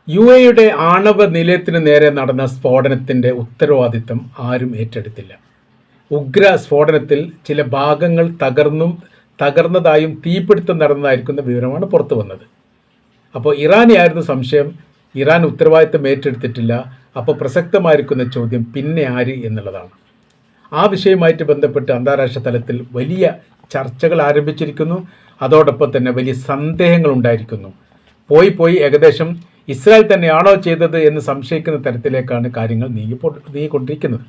യുടെ ആണവ നിലയത്തിന് നേരെ നടന്ന സ്ഫോടനത്തിൻ്റെ ഉത്തരവാദിത്തം ആരും ഏറ്റെടുത്തില്ല. ഉഗ്ര സ്ഫോടനത്തിൽ ചില ഭാഗങ്ങൾ തകർന്നതായും തീപിടുത്തം നടന്നതായിരിക്കുന്ന വിവരമാണ് പുറത്തു വന്നത്. അപ്പോൾ ഇറാനെയായിരുന്നു സംശയം. ഇറാൻ ഉത്തരവാദിത്തം ഏറ്റെടുത്തിട്ടില്ല. അപ്പോൾ പ്രസക്തമായിരിക്കുന്ന ചോദ്യം പിന്നെ ആര് എന്നുള്ളതാണ്. ആ വിഷയവുമായിട്ട് ബന്ധപ്പെട്ട് അന്താരാഷ്ട്ര തലത്തിൽ വലിയ ചർച്ചകൾ ആരംഭിച്ചിരിക്കുന്നു. അതോടൊപ്പം തന്നെ വലിയ സന്ദേഹങ്ങൾ ഉണ്ടായിരിക്കുന്നു. പോയി ഏകദേശം ഇസ്രായേൽ തന്നെയാണോ ചെയ്തത് എന്ന് സംശയിക്കുന്ന തരത്തിലേക്കാണ് കാര്യങ്ങൾ നീങ്ങിക്കൊണ്ടിരിക്കുന്നത്.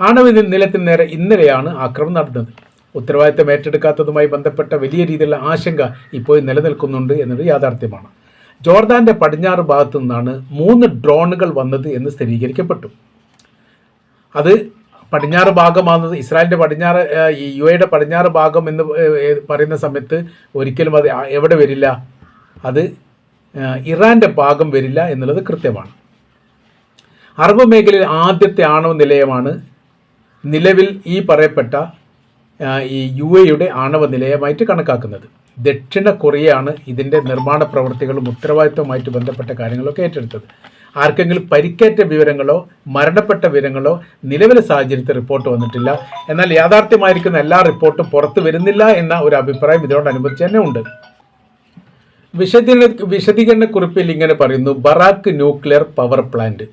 ആണവ നിലയത്തിന് നേരെ ഇന്നലെയാണ് ആക്രമണം നടന്നത്. ഉത്തരവാദിത്തം ഏറ്റെടുക്കാത്തതുമായി ബന്ധപ്പെട്ട വലിയ രീതിയിലുള്ള ആശങ്ക ഇപ്പോൾ നിലനിൽക്കുന്നുണ്ട് എന്നത് യാഥാർത്ഥ്യമാണ്. ജോർദാന്റെ പടിഞ്ഞാറ് ഭാഗത്തു നിന്നാണ് 3 ഡ്രോണുകൾ വന്നത് എന്ന് സ്ഥിരീകരിക്കപ്പെട്ടു. അത് പടിഞ്ഞാറ് ഭാഗമാകുന്നത് ഇസ്രായേലിൻ്റെ പടിഞ്ഞാറ്, യുടെ പടിഞ്ഞാറ് ഭാഗം എന്ന് പറയുന്ന സമയത്ത് ഒരിക്കലും അത് എവിടെ വരില്ല, അത് ഇറാൻ്റെ ഭാഗം വരില്ല എന്നുള്ളത് കൃത്യമാണ്. അറബ് മേഖലയിൽ ആദ്യത്തെ ആണവ നിലയമാണ് നിലവിൽ ഈ പറയപ്പെട്ട ഈ യുടെ ആണവ നിലയമായിട്ട് കണക്കാക്കുന്നത്. ദക്ഷിണ കൊറിയയാണ് ഇതിൻ്റെ നിർമ്മാണ പ്രവൃത്തികളും ഉത്തരവാദിത്വവുമായിട്ട് ബന്ധപ്പെട്ട കാര്യങ്ങളൊക്കെ ഏറ്റെടുത്തത്. ആർക്കെങ്കിലും പരിക്കേറ്റ വിവരങ്ങളോ മരണപ്പെട്ട വിവരങ്ങളോ നിലവിലെ സാഹചര്യത്തിൽ റിപ്പോർട്ട് വന്നിട്ടില്ല. എന്നാൽ യാഥാർത്ഥ്യമായിരിക്കുന്ന എല്ലാ റിപ്പോർട്ടും പുറത്തു വരുന്നില്ല എന്ന ഒരു അഭിപ്രായം ഇതിനോടനുബന്ധിച്ച് തന്നെ ഉണ്ട്. വിശദീകരണക്കുറിപ്പിൽ ഇങ്ങനെ പറയുന്നു: ബറാക്ക് ന്യൂക്ലിയർ പവർ പ്ലാന്റ്,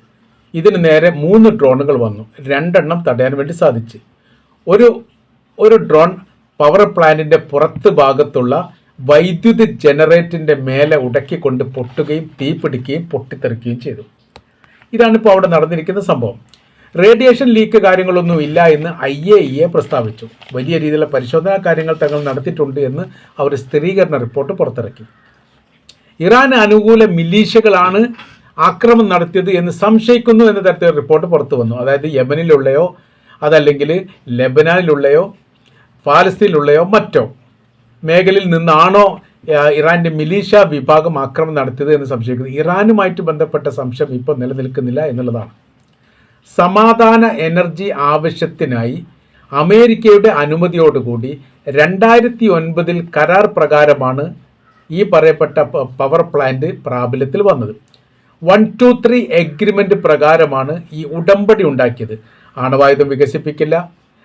ഇതിന് നേരെ 3 ഡ്രോണുകൾ വന്നു. 2 എണ്ണം തടയാൻ വേണ്ടി സാധിച്ചു. ഒരു ഡ്രോൺ പവർ പ്ലാന്റിൻ്റെ പുറത്ത് ഭാഗത്തുള്ള വൈദ്യുതി ജനറേറ്ററിൻ്റെ മേലെ ഉടക്കിക്കൊണ്ട് പൊട്ടുകയും തീപിടിക്കുകയും പൊട്ടിത്തെറിക്കുകയും ചെയ്തു. ഇതാണിപ്പോൾ അവിടെ നടന്നിരിക്കുന്ന സംഭവം. റേഡിയേഷൻ ലീക്ക് കാര്യങ്ങളൊന്നും ഇല്ല എന്ന് IAEA പ്രസ്താവിച്ചു. വലിയ രീതിയിലുള്ള പരിശോധനാ കാര്യങ്ങൾ തങ്ങൾ നടത്തിയിട്ടുണ്ട് എന്ന് അവർ സ്ഥിരീകരണ റിപ്പോർട്ട് പുറത്തിറക്കി. ഇറാൻ അനുകൂല മിലീഷ്യകളാണ് ആക്രമണം നടത്തിയത് എന്ന് സംശയിക്കുന്നു എന്ന തരത്തിലുള്ള റിപ്പോർട്ട് പുറത്തു വന്നു. അതായത് യമനിലുള്ളയോ അതല്ലെങ്കിൽ ലെബനാനിലുള്ളയോ ഫലസ്തീനിലുള്ളയോ മറ്റോ മേഖലയിൽ നിന്നാണോ ഇറാൻ്റെ മിലീഷ്യ വിഭാഗം ആക്രമണം നടത്തിയത് എന്ന് സംശയിക്കുന്നു. ഇറാനുമായിട്ട് ബന്ധപ്പെട്ട സംശയം ഇപ്പോൾ നിലനിൽക്കുന്നില്ല എന്നുള്ളതാണ്. സമാധാന എനർജി ആവശ്യത്തിനായി അമേരിക്കയുടെ അനുമതിയോടുകൂടി 2009 കരാർ പ്രകാരമാണ് ഈ പറയപ്പെട്ട പവർ പ്ലാന്റ് പ്രാബല്യത്തിൽ വന്നത്. 123 എഗ്രിമെൻ്റ് പ്രകാരമാണ് ഈ ഉടമ്പടി ഉണ്ടാക്കിയത്. ആണവായുധം വികസിപ്പിക്കില്ല,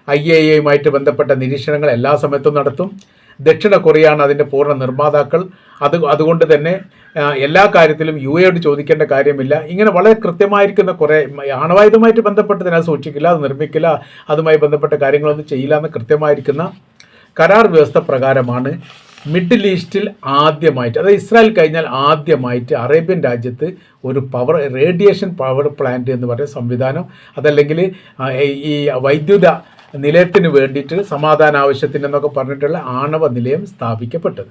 IAEAയുമായിട്ട് ബന്ധപ്പെട്ട നിരീക്ഷണങ്ങൾ എല്ലാ സമയത്തും നടത്തും. ദക്ഷിണ കൊറിയയാണ് അതിൻ്റെ പൂർണ്ണ നിർമ്മാതാക്കൾ. അതുകൊണ്ട് തന്നെ എല്ലാ കാര്യത്തിലും യുഎയോട് ചോദിക്കേണ്ട കാര്യമില്ല. ഇങ്ങനെ വളരെ കൃത്യമായിരിക്കുന്ന കുറേ ആണവായുധമായിട്ട് ബന്ധപ്പെട്ടതിനെ സൂക്ഷിക്കില്ല, അത് നിർമ്മിക്കില്ല, അതുമായി ബന്ധപ്പെട്ട കാര്യങ്ങളൊന്നും ചെയ്യില്ല എന്ന് കൃത്യമായിരിക്കുന്ന കരാർ വ്യവസ്ഥ പ്രകാരമാണ് മിഡിൽ ഈസ്റ്റിൽ ആദ്യമായിട്ട്, അതായത് ഇസ്രായേൽ കഴിഞ്ഞാൽ ആദ്യമായിട്ട് അറേബ്യൻ രാജ്യത്ത് ഒരു റേഡിയേഷൻ പവർ പ്ലാന്റ് എന്ന് പറയുന്ന സംവിധാനം, അതല്ലെങ്കിൽ ഈ വൈദ്യുത നിലയത്തിന് വേണ്ടിയിട്ട് സമാധാന ആവശ്യത്തിന് എന്നൊക്കെ പറഞ്ഞിട്ടുള്ള ആണവ നിലയം സ്ഥാപിക്കപ്പെട്ടത്.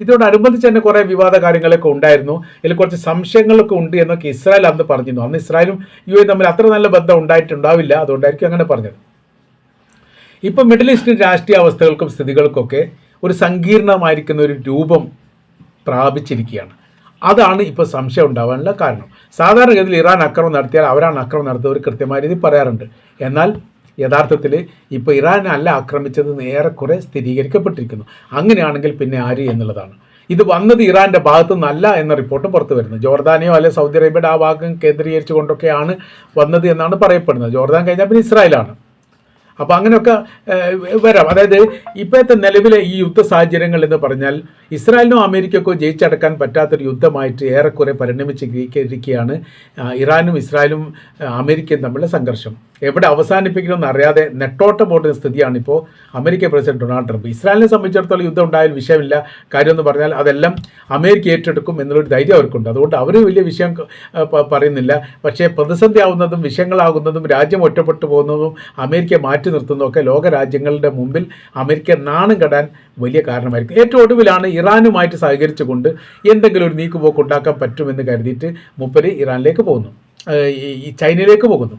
ഇതോടനുബന്ധിച്ച് തന്നെ കുറേ വിവാദ കാര്യങ്ങളൊക്കെ ഉണ്ടായിരുന്നു. ഇതിൽ കുറച്ച് സംശയങ്ങളൊക്കെ ഉണ്ട് എന്നൊക്കെ ഇസ്രായേൽ അന്ന് പറഞ്ഞിരുന്നു. അന്ന് ഇസ്രായേലും യു തമ്മിൽ അത്ര നല്ല ബന്ധം ഉണ്ടായിട്ടുണ്ടാവില്ല, അതുകൊണ്ടായിരിക്കും അങ്ങനെ പറഞ്ഞത്. ഇപ്പം മിഡിൽ ഈസ്റ്റിൻ രാഷ്ട്രീയ അവസ്ഥകൾക്കും സ്ഥിതികൾക്കൊക്കെ ഒരു സങ്കീർണമായിരിക്കുന്ന ഒരു രൂപം പ്രാപിച്ചിരിക്കുകയാണ്. അതാണ് ഇപ്പോൾ സംശയം ഉണ്ടാവാനുള്ള കാരണം. സാധാരണഗതിയിൽ ഇറാൻ ആക്രമണം നടത്തിയാൽ അവരാണ് ആക്രമണം നടത്തിയവർ കൃത്യമായ രീതിയിൽ പറയാറുണ്ട്. എന്നാൽ യഥാർത്ഥത്തിൽ ഇപ്പോൾ ഇറാൻ അല്ല ആക്രമിച്ചത് ഏറെക്കുറെ സ്ഥിരീകരിക്കപ്പെട്ടിരിക്കുന്നു. അങ്ങനെയാണെങ്കിൽ പിന്നെ ആര് എന്നുള്ളതാണ്. ഇത് വന്നത് ഇറാൻ്റെ ഭാഗത്തു നിന്നല്ല എന്ന റിപ്പോർട്ടും പുറത്തു വരുന്നത്. ജോർദാനെയോ അല്ലെങ്കിൽ സൗദി അറേബ്യയുടെ ആ ഭാഗം കേന്ദ്രീകരിച്ചു കൊണ്ടൊക്കെയാണ് വന്നത് എന്നാണ് പറയപ്പെടുന്നത്. ജോർദാൻ കഴിഞ്ഞാൽ പിന്നെ ഇസ്രായേലാണ്. അപ്പോൾ അങ്ങനെയൊക്കെ വരാം. അതായത് ഇപ്പോഴത്തെ നിലവിലെ ഈ യുദ്ധ സാഹചര്യങ്ങൾ എന്ന് പറഞ്ഞാൽ ഇസ്രായേലിനോ അമേരിക്കക്കോ ജയിച്ചടക്കാൻ പറ്റാത്തൊരു യുദ്ധമായിട്ട് ഏറെക്കുറെ പരിണമിച്ചിരിക്കുകയാണ്. ഇറാനും ഇസ്രായേലും അമേരിക്കയും തമ്മിലുള്ള സംഘർഷം എവിടെ അവസാനിപ്പിക്കണമെന്ന് അറിയാതെ നെട്ടോട്ടം പോട്ടുന്ന സ്ഥിതിയാണിപ്പോൾ അമേരിക്ക പ്രസിഡന്റ് ഡൊണാൾഡ് ട്രംപ്. ഇസ്രായേലിനെ സംബന്ധിച്ചിടത്തോളം യുദ്ധം ഉണ്ടായാൽ വിഷയമില്ല, കാര്യമെന്ന് പറഞ്ഞാൽ അതെല്ലാം അമേരിക്ക ഏറ്റെടുക്കും എന്നുള്ളൊരു ധൈര്യം അവർക്കുണ്ട്. അതുകൊണ്ട് അവർ വലിയ വിഷയം പറയുന്നില്ല. പക്ഷേ പ്രതിസന്ധി ആവുന്നതും വിഷയങ്ങളാകുന്നതും രാജ്യം ഒറ്റപ്പെട്ടു പോകുന്നതും അമേരിക്കയെ മാറ്റി നിർത്തുന്നതൊക്കെ ലോക രാജ്യങ്ങളുടെ മുമ്പിൽ അമേരിക്ക നാണം കെടാൻ വലിയ കാരണമായിരിക്കും. ഏറ്റവും ഒടുവിലാണ് ഇറാനുമായിട്ട് സഹകരിച്ചുകൊണ്ട് എന്തെങ്കിലും ഒരു നീക്കുപോക്ക് ഉണ്ടാക്കാൻ പറ്റുമെന്ന് കരുതിയിട്ട് മൂപ്പര് ഇറാനിലേക്ക് പോകുന്നു, ഈ ചൈനയിലേക്ക് പോകുന്നു.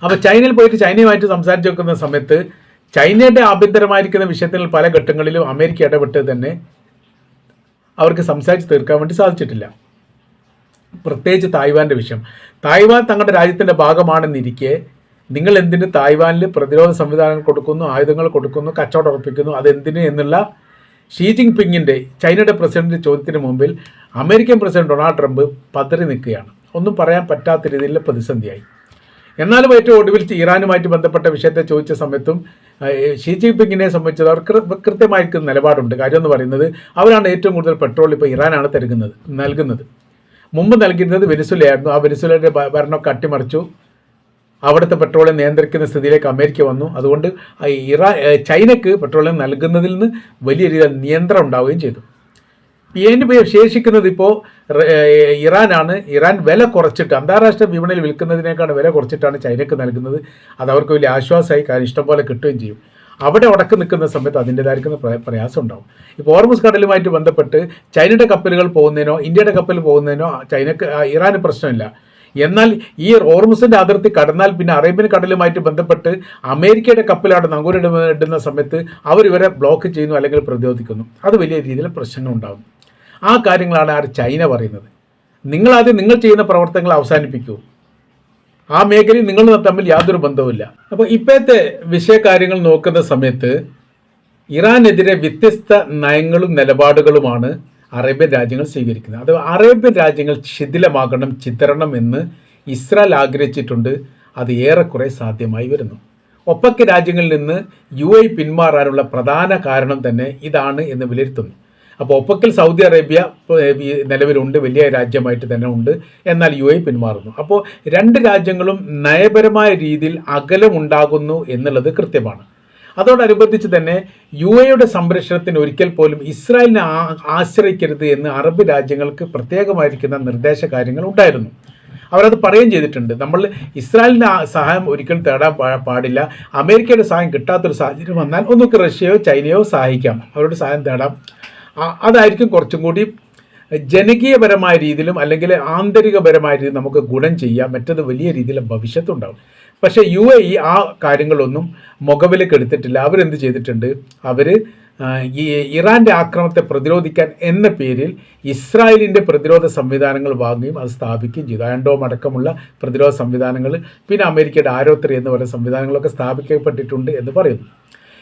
അപ്പോൾ ചൈനയിൽ പോയിട്ട് ചൈനയുമായിട്ട് സംസാരിച്ച് വെക്കുന്ന സമയത്ത് ചൈനയുടെ ആഭ്യന്തരമായിരിക്കുന്ന വിഷയത്തിൽ പല ഘട്ടങ്ങളിലും അമേരിക്ക ഇടപെട്ട് തന്നെ അവർക്ക് സംസാരിച്ച് തീർക്കാൻ വേണ്ടി സാധിച്ചിട്ടില്ല. പ്രത്യേകിച്ച് തായ്വാൻ്റെ വിഷയം. തായ്വാൻ തങ്ങളുടെ രാജ്യത്തിൻ്റെ ഭാഗമാണെന്നിരിക്കെ നിങ്ങൾ എന്തിന് തായ്വാനിൽ പ്രതിരോധ സംവിധാനങ്ങൾ കൊടുക്കുന്നു, ആയുധങ്ങൾ കൊടുക്കുന്നു, കച്ചവടം ഉറപ്പിക്കുന്നു, അതെന്തിന് എന്നുള്ള ഷീ ജിൻപിങ്ങിൻ്റെ ചൈനയുടെ പ്രസിഡന്റ് ചോദ്യത്തിന് മുമ്പിൽ അമേരിക്കൻ പ്രസിഡന്റ് ഡൊണാൾഡ് ട്രംപ് പതറി നിൽക്കുകയാണ്. ഒന്നും പറയാൻ പറ്റാത്ത രീതിയിലുള്ള പ്രതിസന്ധിയായി. എന്നാലും ഏറ്റവും ഒടുവിൽ ഇറാനുമായിട്ട് ബന്ധപ്പെട്ട വിഷയത്തെ ചോദിച്ച സമയത്തും ഷീ ജിൻപിങ്ങിനെ സംബന്ധിച്ചത് അവർക്ക് കൃത്യമായിരിക്കും നിലപാടുണ്ട്. കാര്യം എന്ന് പറയുന്നത് അവരാണ് ഏറ്റവും കൂടുതൽ പെട്രോൾ ഇപ്പോൾ ഇറാനാണ് നൽകുന്നത്. മുമ്പ് നൽകിയിരുന്നത് വെനിസുലയായിരുന്നു. ആ വെനിസുലയുടെ ഭരണമൊക്കെ അട്ടിമറിച്ചു. അവിടുത്തെ പെട്രോളിയം നിയന്ത്രിക്കുന്ന സ്ഥിതിയിലേക്ക് അമേരിക്ക വന്നു. അതുകൊണ്ട് ചൈനയ്ക്ക് പെട്രോളിയം നൽകുന്നതിൽ നിന്ന് വലിയ രീതിയിൽ നിയന്ത്രണം ഉണ്ടാവുകയും ചെയ്തു. ഇതിന് ശേഷിക്കുന്നത് ഇപ്പോൾ ഇറാനാണ്. ഇറാൻ വില കുറച്ചിട്ട് അന്താരാഷ്ട്ര വിപണിയിൽ വിൽക്കുന്നതിനേക്കാൾ വില കുറച്ചിട്ടാണ് ചൈനയ്ക്ക് നൽകുന്നത്. അത് അവർക്ക് വലിയ ആശ്വാസമായി, കാര്യം ഇഷ്ടംപോലെ കിട്ടുകയും ചെയ്യും. അവിടെ ഉടക്ക് നിൽക്കുന്ന സമയത്ത് അതിൻ്റേതായിരിക്കുന്ന പ്രയാസം ഉണ്ടാവും. ഇപ്പോൾ ഹോർമുസ് കടലുമായിട്ട് ബന്ധപ്പെട്ട് ചൈനയുടെ കപ്പലുകൾ പോകുന്നതിനോ ഇന്ത്യയുടെ കപ്പൽ പോകുന്നതിനോ ഇറാന് പ്രശ്നമില്ല. എന്നാൽ ഈ ഹോർമുസിൻ്റെ അതിർത്തി കടന്നാൽ പിന്നെ അറേബ്യൻ കടലുമായിട്ട് ബന്ധപ്പെട്ട് അമേരിക്കയുടെ കപ്പലാണ് നങ്കൂരിടുന്ന സമയത്ത് അവരിവരെ ബ്ലോക്ക് ചെയ്യുന്നു അല്ലെങ്കിൽ പ്രതിരോധിക്കുന്നു. അത് വലിയ രീതിയിൽ പ്രശ്നങ്ങൾ ഉണ്ടാകും. ആ കാര്യങ്ങളാണ് ചൈന പറയുന്നത്. നിങ്ങൾ ചെയ്യുന്ന പ്രവർത്തനങ്ങൾ അവസാനിപ്പിക്കൂ. ആ മേഖലയിൽ നിങ്ങൾ തമ്മിൽ യാതൊരു ബന്ധവുമില്ല. അപ്പോൾ ഇപ്പോഴത്തെ വിഷയകാര്യങ്ങൾ നോക്കുന്ന സമയത്ത് ഇറാനെതിരെ വ്യത്യസ്ത നയങ്ങളും നിലപാടുകളുമാണ് അറേബ്യൻ രാജ്യങ്ങൾ സ്വീകരിക്കുന്നത്. അത് അറേബ്യൻ രാജ്യങ്ങൾ ശിഥിലമാകണം, ചിതറണം എന്ന് ഇസ്രായേൽ ആഗ്രഹിച്ചിട്ടുണ്ട്. അത് ഏറെക്കുറെ സാധ്യമായി വരുന്നു. ഒപ്പക്ക് രാജ്യങ്ങളിൽ നിന്ന് UAE പിന്മാറാനുള്ള പ്രധാന കാരണം തന്നെ ഇതാണ് എന്ന് വിലയിരുത്തുന്നു. അപ്പോൾ ഒപ്പക്കിൽ സൗദി അറേബ്യ നിലവിലുണ്ട്, വലിയ രാജ്യമായിട്ട് തന്നെ ഉണ്ട്. എന്നാൽ UAE പിന്മാറുന്നു. അപ്പോൾ രണ്ട് രാജ്യങ്ങളും നയപരമായ രീതിയിൽ അകലമുണ്ടാകുന്നു എന്നുള്ളത് കൃത്യമാണ്. അതോടനുബന്ധിച്ച് തന്നെ UAEയുടെ സംരക്ഷണത്തിന് ഒരിക്കൽ പോലും ഇസ്രായേലിനെ ആശ്രയിക്കരുത് എന്ന് അറബ് രാജ്യങ്ങൾക്ക് പ്രത്യേകമായിരിക്കുന്ന നിർദ്ദേശ കാര്യങ്ങൾ ഉണ്ടായിരുന്നു. അവരത് പറയുകയും ചെയ്തിട്ടുണ്ട്. നമ്മൾ ഇസ്രായേലിൻ്റെ സഹായം ഒരിക്കലും തേടാൻ പാടില്ല. അമേരിക്കയുടെ സഹായം കിട്ടാത്തൊരു സാഹചര്യം വന്നാൽ ഒന്നുകിൽ റഷ്യയോ ചൈനയോ സഹായിക്കാം, അവരുടെ സഹായം തേടാം. അതായിരിക്കും കുറച്ചും കൂടി ജനകീയപരമായ രീതിയിലും അല്ലെങ്കിൽ ആന്തരികപരമായ രീതിയിൽ നമുക്ക് ഗുണം ചെയ്യാം. മറ്റത് വലിയ രീതിയിൽ ഭവിഷ്യത്തുണ്ടാകും. പക്ഷേ UAE ആ കാര്യങ്ങളൊന്നും മുഖവിലേക്ക് എടുത്തിട്ടില്ല. അവരെന്ത് ചെയ്തിട്ടുണ്ട്? അവർ ഈ ഇറാൻ്റെ ആക്രമണത്തെ പ്രതിരോധിക്കാൻ എന്ന പേരിൽ ഇസ്രായേലിൻ്റെ പ്രതിരോധ സംവിധാനങ്ങൾ വാങ്ങുകയും അത് സ്ഥാപിക്കുകയും ചെയ്തു. അയൺ ഡോം അടക്കമുള്ള പ്രതിരോധ സംവിധാനങ്ങൾ, പിന്നെ അമേരിക്കയുടെ ആരോത്രി എന്ന് പറയുന്ന സംവിധാനങ്ങളൊക്കെ സ്ഥാപിക്കപ്പെട്ടിട്ടുണ്ട് എന്ന് പറയുന്നു.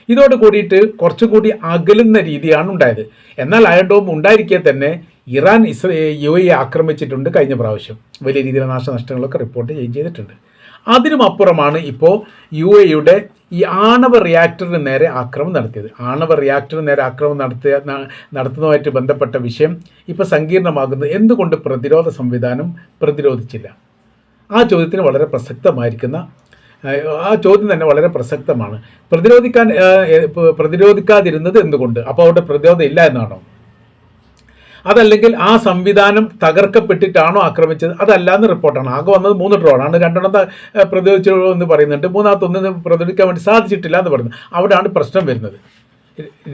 ഇതോട് കൂടിയിട്ട് കുറച്ചുകൂടി അകലുന്ന രീതിയാണ് ഉണ്ടായത്. എന്നാൽ അയൺ ഡോം ഉണ്ടായിരിക്കെ തന്നെ ഇറാൻ UAE ആക്രമിച്ചിട്ടുണ്ട് കഴിഞ്ഞ പ്രാവശ്യം. വലിയ രീതിയിലുള്ള നാശനഷ്ടങ്ങളൊക്കെ റിപ്പോർട്ട് ചെയ്തിട്ടുണ്ട്. അതിനും അപ്പുറമാണ് ഇപ്പോൾ UAEയുടെ ഈ ആണവ റിയാക്ടറിന് നേരെ ആക്രമണം നടത്തിയത്. ആണവ റിയാക്ടറിന് നേരെ ആക്രമണം നടത്തുന്നതുമായിട്ട് ബന്ധപ്പെട്ട വിഷയം ഇപ്പോൾ സങ്കീർണമാകുന്നത് എന്തുകൊണ്ട് പ്രതിരോധ സംവിധാനം പ്രതിരോധിച്ചില്ല? ആ ചോദ്യത്തിന് വളരെ പ്രസക്തമായിരിക്കുന്ന ആ ചോദ്യം തന്നെ വളരെ പ്രസക്തമാണ്. പ്രതിരോധിക്കാതിരുന്നത് എന്തുകൊണ്ട്? അപ്പോൾ അവിടെ പ്രതിരോധം ഇല്ല എന്നാണോ? അതല്ലെങ്കിൽ ആ സംവിധാനം തകർക്കപ്പെട്ടിട്ടാണോ ആക്രമിച്ചത്? അതല്ല എന്ന് റിപ്പോർട്ടാണ്. ആകെ വന്നത് 3 ഡ്രോണാണ്. 2 പ്രതിരോധിച്ചു എന്ന് പറയുന്നുണ്ട്. 3ാമത്തെ പ്രതിരോധിക്കാൻ വേണ്ടി സാധിച്ചിട്ടില്ല എന്ന് പറയുന്നു. അവിടെയാണ് പ്രശ്നം വരുന്നത്.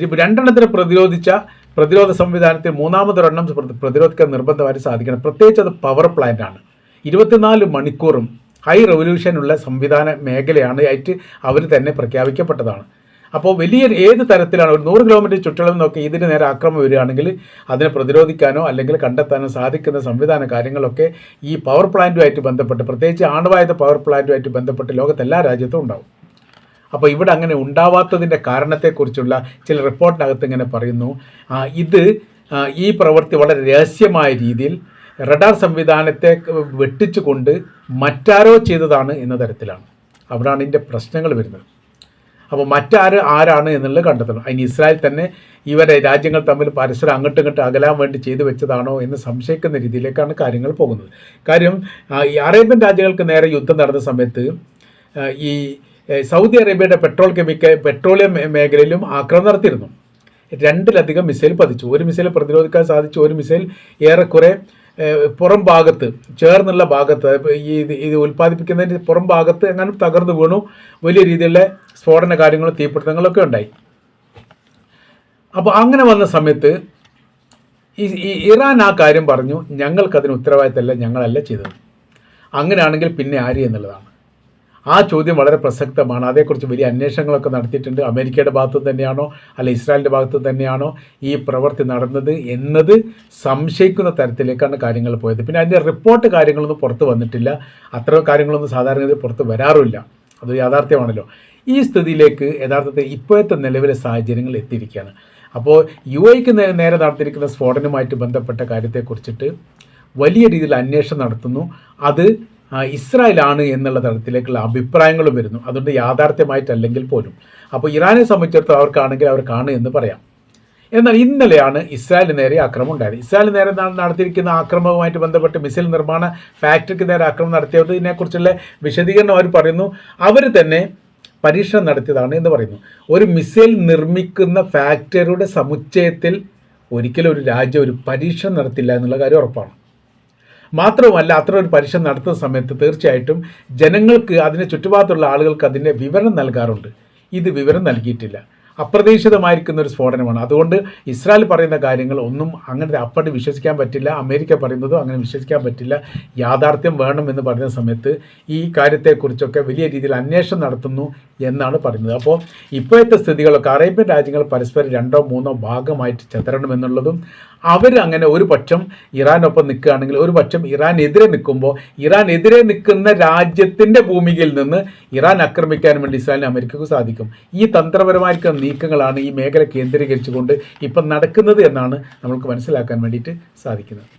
2 പ്രതിരോധ സംവിധാനത്തിൽ 3ാമതൊരെണ്ണം പ്രതിരോധിക്കാൻ നിർബന്ധമായിട്ട് സാധിക്കണം. പ്രത്യേകിച്ച് അത് പവർ പ്ലാന്റ് ആണ്. 24 മണിക്കൂറും ഹൈ റെവല്യൂഷനുള്ള സംവിധാന മേഖലയാണ് ആയിട്ട് അവർ തന്നെ പ്രഖ്യാപിക്കപ്പെട്ടതാണ്. അപ്പോൾ വലിയ ഏത് തരത്തിലാണ് ഒരു 100 കിലോമീറ്റർ ചുറ്റളവ് നോക്കി ഇതിന് നേരെ ആക്രമണം വരികയാണെങ്കിൽ അതിനെ പ്രതിരോധിക്കാനോ അല്ലെങ്കിൽ കണ്ടെത്താനോ സാധിക്കുന്ന സംവിധാന കാര്യങ്ങളൊക്കെ ഈ പവർ പ്ലാന്റുമായിട്ട് ബന്ധപ്പെട്ട്, പ്രത്യേകിച്ച് ആണവായുധ പവർ പ്ലാന്റുമായിട്ട് ബന്ധപ്പെട്ട് ലോകത്ത് എല്ലാ രാജ്യത്തും ഉണ്ടാവും. അപ്പോൾ ഇവിടെ അങ്ങനെ ഉണ്ടാവാത്തതിൻ്റെ കാരണത്തെക്കുറിച്ചുള്ള ചില റിപ്പോർട്ടിനകത്ത് ഇങ്ങനെ പറയുന്നു. ഈ പ്രവൃത്തി വളരെ രഹസ്യമായ രീതിയിൽ റഡാർ സംവിധാനത്തെ വെട്ടിച്ചുകൊണ്ട് മറ്റാരോ ചെയ്തതാണ് എന്ന തരത്തിലാണ്. അവിടെയാണ് ഇതിൻ്റെ പ്രശ്നങ്ങൾ വരുന്നത്. അപ്പോൾ ആരാണ് എന്നുള്ളത് കണ്ടെത്തണം. അതിന് ഇസ്രായേൽ തന്നെ ഇവരെ രാജ്യങ്ങൾ തമ്മിൽ പരസ്പരം അങ്ങോട്ടും അകലാൻ വേണ്ടി ചെയ്തു വെച്ചതാണോ എന്ന് സംശയിക്കുന്ന രീതിയിലേക്കാണ് കാര്യങ്ങൾ പോകുന്നത്. കാര്യം ഈ അറേബ്യൻ രാജ്യങ്ങൾക്ക് നേരെ യുദ്ധം നടന്ന സമയത്ത് ഈ സൗദി അറേബ്യയുടെ പെട്രോളിയം മേഖലയിലും ആക്രമണം നടത്തിയിരുന്നു. 2ലധികം മിസൈൽ പതിച്ചു. ഒരു മിസൈൽ പ്രതിരോധിക്കാൻ സാധിച്ചു. ഒരു മിസൈൽ ഏറെക്കുറെ പുറം ഭാഗത്ത് ചേർന്നുള്ള ഭാഗത്ത് ഇത് ഉൽപ്പാദിപ്പിക്കുന്നതിൻ്റെ പുറം ഭാഗത്ത് എങ്ങനെ തകർന്നു വീണു. വലിയ രീതിയിലുള്ള സ്ഫോടന കാര്യങ്ങളും തീപിടുത്തങ്ങളൊക്കെ ഉണ്ടായി. അപ്പോൾ അങ്ങനെ വന്ന സമയത്ത് ഇറാൻ ആ കാര്യം പറഞ്ഞു, ഞങ്ങൾക്കതിന് ഉത്തരവാദിത്തമല്ല, ഞങ്ങളല്ല ചെയ്തത്. അങ്ങനെയാണെങ്കിൽ പിന്നെ ആര് എന്നുള്ളതാണ്. ആ ചോദ്യം വളരെ പ്രസക്തമാണ്. അതേക്കുറിച്ച് വലിയ അന്വേഷണങ്ങളൊക്കെ നടത്തിയിട്ടുണ്ട്. അമേരിക്കയുടെ ഭാഗത്തു തന്നെയാണോ അല്ല ഇസ്രായേലിൻ്റെ ഭാഗത്തു തന്നെയാണോ ഈ പ്രവൃത്തി നടന്നത് എന്നത് സംശയിക്കുന്ന തരത്തിലേക്കാണ് കാര്യങ്ങൾ പോയത്. പിന്നെ അതിൻ്റെ റിപ്പോർട്ട് കാര്യങ്ങളൊന്നും പുറത്ത് വന്നിട്ടില്ല. അത്തരം കാര്യങ്ങളൊന്നും സാധാരണ പുറത്ത് വരാറുമില്ല. അത് യാഥാർത്ഥ്യമാണല്ലോ. ഈ സ്ഥിതിയിലേക്ക് യഥാർത്ഥത്തിൽ ഇപ്പോഴത്തെ നിലവിലെ സാഹചര്യങ്ങൾ എത്തിയിരിക്കുകയാണ്. അപ്പോൾ UAEക്ക് നേരെ നടത്തിയിരിക്കുന്ന സ്ഫോടനവുമായിട്ട് ബന്ധപ്പെട്ട കാര്യത്തെക്കുറിച്ചിട്ട് വലിയ രീതിയിൽ അന്വേഷണം നടത്തുന്നു. അത് ഇസ്രായേലാണ് എന്നുള്ള തരത്തിലേക്കുള്ള അഭിപ്രായങ്ങളും വരുന്നു. അതുകൊണ്ട് യാഥാർത്ഥ്യമായിട്ടല്ലെങ്കിൽ പോലും. അപ്പോൾ ഇറാനെ സംബന്ധിച്ചിടത്തോളം അവർക്കാണെങ്കിൽ അവർക്കാണ് എന്ന് പറയാം. എന്നാൽ ഇന്നലെയാണ് ഇസ്രായേലിന് നേരെ ആക്രമണം ഉണ്ടായത്. ഇസ്രായേലിന് നേരെ നടത്തിയിരിക്കുന്ന ആക്രമണവുമായിട്ട് ബന്ധപ്പെട്ട് മിസൈൽ നിർമ്മാണ ഫാക്ടറിക്ക് നേരെ ആക്രമണം നടത്തിയതിനെക്കുറിച്ചുള്ള വിശദീകരണം അവർ പറയുന്നു. അവർ തന്നെ പരീക്ഷണം നടത്തിയതാണ് എന്ന് പറയുന്നു. ഒരു മിസൈൽ നിർമ്മിക്കുന്ന ഫാക്ടറിയുടെ സമുച്ചയത്തിൽ ഒരിക്കലും ഒരു രാജ്യം ഒരു പരീക്ഷണം നടത്തില്ല എന്നുള്ള കാര്യം ഉറപ്പാണ്. മാത്രവുമല്ല, അത്ര ഒരു പരീക്ഷണം നടത്തുന്ന സമയത്ത് തീർച്ചയായിട്ടും ജനങ്ങൾക്ക്, അതിന് ചുറ്റുപാടുള്ള ആളുകൾക്ക് അതിൻ്റെ വിവരണം നൽകാറുണ്ട്. ഇത് വിവരം നൽകിയിട്ടില്ല. അപ്രതീക്ഷിതമായിരിക്കുന്ന ഒരു സ്ഫോടനമാണ്. അതുകൊണ്ട് ഇസ്രായേൽ പറയുന്ന കാര്യങ്ങൾ ഒന്നും അങ്ങനെ അപ്പടി വിശ്വസിക്കാൻ പറ്റില്ല. അമേരിക്ക പറയുന്നതും അങ്ങനെ വിശ്വസിക്കാൻ പറ്റില്ല. യാഥാർത്ഥ്യം വേണം എന്ന് പറയുന്ന സമയത്ത് ഈ കാര്യത്തെക്കുറിച്ചൊക്കെ വലിയ രീതിയിൽ അന്വേഷണം നടത്തുന്നു എന്നാണ് പറയുന്നത്. അപ്പോൾ ഇപ്പോഴത്തെ സ്ഥിതികളൊക്കെ അറേബ്യൻ രാജ്യങ്ങൾ പരസ്പരം 2 or 3 ഭാഗമായിട്ട് ചെതറണമെന്നുള്ളതും, അവർ അങ്ങനെ ഒരു പക്ഷം ഇറാനൊപ്പം നിൽക്കുകയാണെങ്കിൽ ഒരു പക്ഷം ഇറാനെതിരെ നിൽക്കുമ്പോൾ ഇറാനെതിരെ നിൽക്കുന്ന രാജ്യത്തിൻ്റെ ഭൂമികയിൽ നിന്ന് ഇറാൻ ആക്രമിക്കാൻ വേണ്ടി ഇസ്രായേലിന് അമേരിക്കക്ക് സാധിക്കും. ഈ തന്ത്രപരമായിരിക്കുന്ന നീക്കങ്ങളാണ് ഈ മേഖല കേന്ദ്രീകരിച്ചുകൊണ്ട് ഇപ്പം നടക്കുന്നത് എന്നാണ് നമുക്ക് മനസ്സിലാക്കാൻ വേണ്ടിയിട്ട് സാധിക്കുന്നത്.